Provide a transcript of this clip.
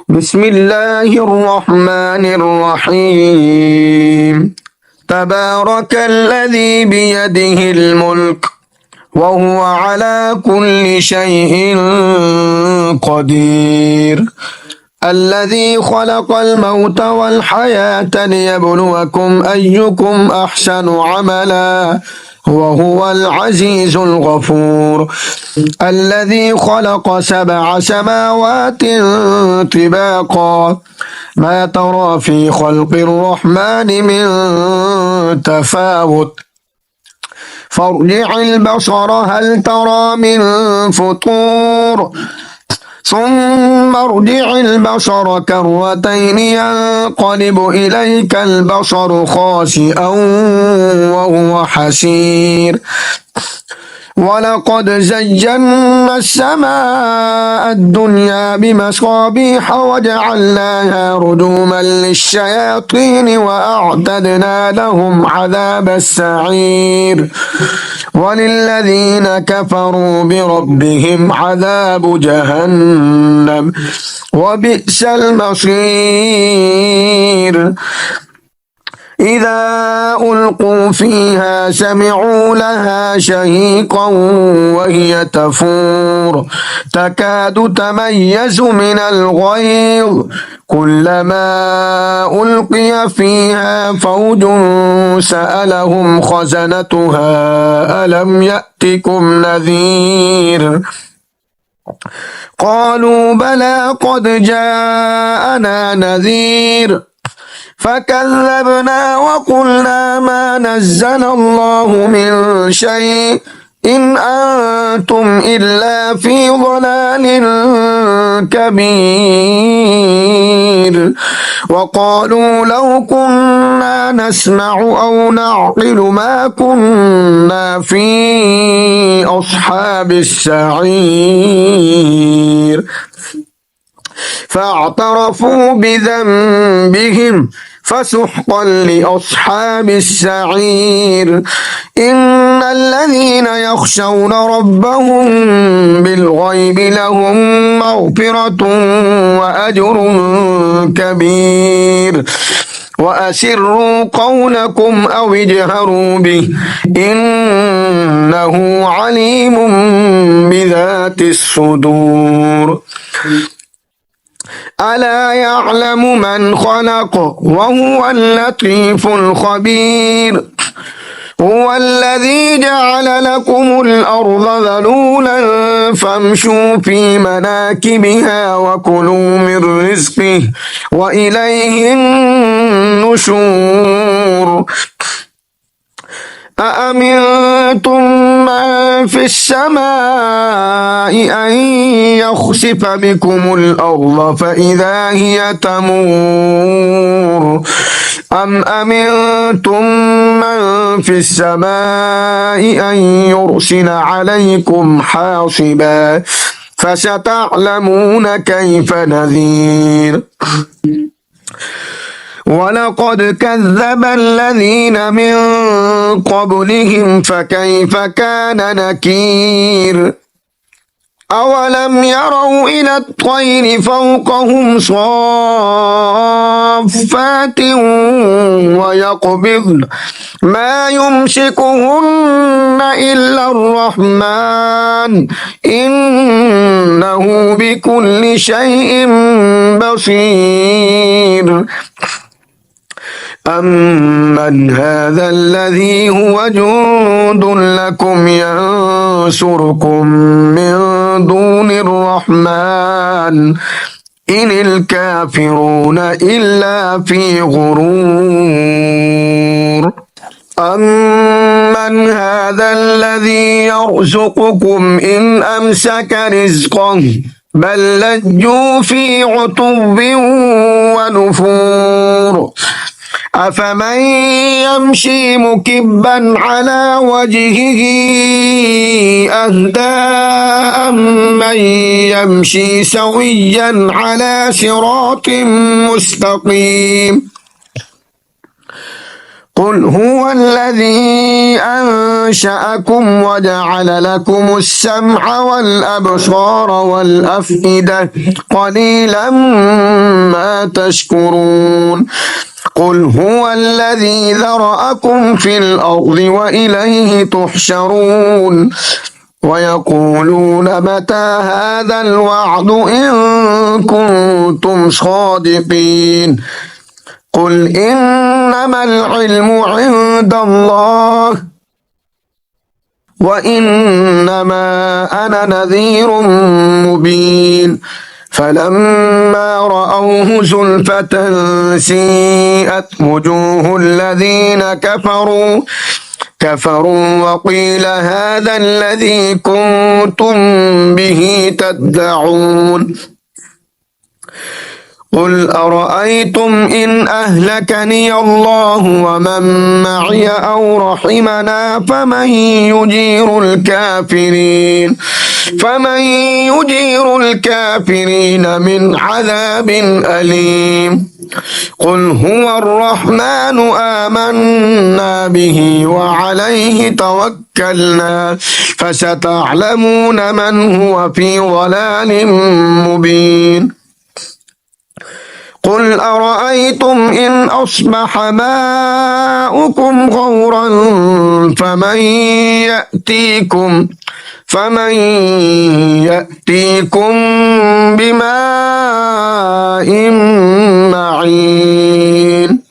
بسم الله الرحمن الرحيم. تبارك الذي بيده الملك وهو على كل شيء قدير. الذي خلق الموت والحياة ليبلوكم أيكم أحسن عملا وهو العزيز الغفور. الذي خلق 7 سماوات طباقا ما ترى في خلق الرحمن من تفاوت فارجع البصر هل ترى من فطور ثم ارجع البصر كرتين ينقلب إليك البصر خاسئا وهو حسير. ولقد زينا السماء الدنيا بمصابيح وجعلناها رجوما للشياطين وأعتدنا لهم عذاب السعير. وللذين كفروا بربهم عذاب جهنم وبئس المصير. إذا ألقوا فيها سمعوا لها شهيقا وهي تفور تكاد تميز من الغيظ كلما ألقي فيها فوج سألهم خزنتها ألم يأتكم نذير قالوا بلى قد جاءنا نذير فكذبنا وقلنا ما نزل الله من شيء إن أنتم إلا في ضلال كبير. وقالوا لو كنا نسمع أو نعقل ما كنا في أصحاب السعير فاعترفوا بذنبهم فسحقا لأصحاب السعير. إن الذين يخشون ربهم بالغيب لهم مغفرة وأجر كبير. وأسروا قولكم أو اجهروا به إنه عليم بذات الصدور. ألا يعلم من خلق وهو اللطيف الخبير. هو الذي جعل لكم الأرض ذلولا فامشوا في مناكبها وكلوا من رزقه وإليه النشور. أأمنتم من في السماء أن يخسف بكم الأرض فإذا هي تمور أم أمنتم من في السماء أن يرسل عليكم حاصبا فستعلمون كيف نذير. ولقد كذب الذين من قبلهم فكيف كان نكير. أولم يروا إلى الطير فوقهم صافات ويقبضن ما يمسكهن إلا الرحمن إنه بكل شيء بصير. أمن هذا الذي هو جند لكم ينصركم من دون الرحمن إن الكافرون إلا في غرور. أمن هذا الذي يرزقكم إن أمسك رزقه بل لجوا في عتب ونفور. أفمن يمشي مكبا على وجهه أهدى أمن يمشي سويا على صراط مستقيم. قل هو الذي أنشأكم وجعل لكم السمع والأبصار والأفئدة قليلا ما تشكرون قل هو الذي ذرأكم في الأرض وإليه تحشرون ويقولون متى هذا الوعد إن كنتم صادقين قل إنما العلم عند الله وإنما أنا نذير مبين فلما رأوه زلفة سيئت وجوه الذين كفروا وقيل هذا الذي كنتم به تدعون قل أرأيتم إن أهلكني الله ومن معي أو رحمنا فمن يجير الكافرين من عذاب أليم قل هو الرحمن آمنا به وعليه توكلنا فستعلمون من هو في ضلال مبين قل أرأيتم إن أصبح ماؤكم غورا فمن يأتيكم بماء معين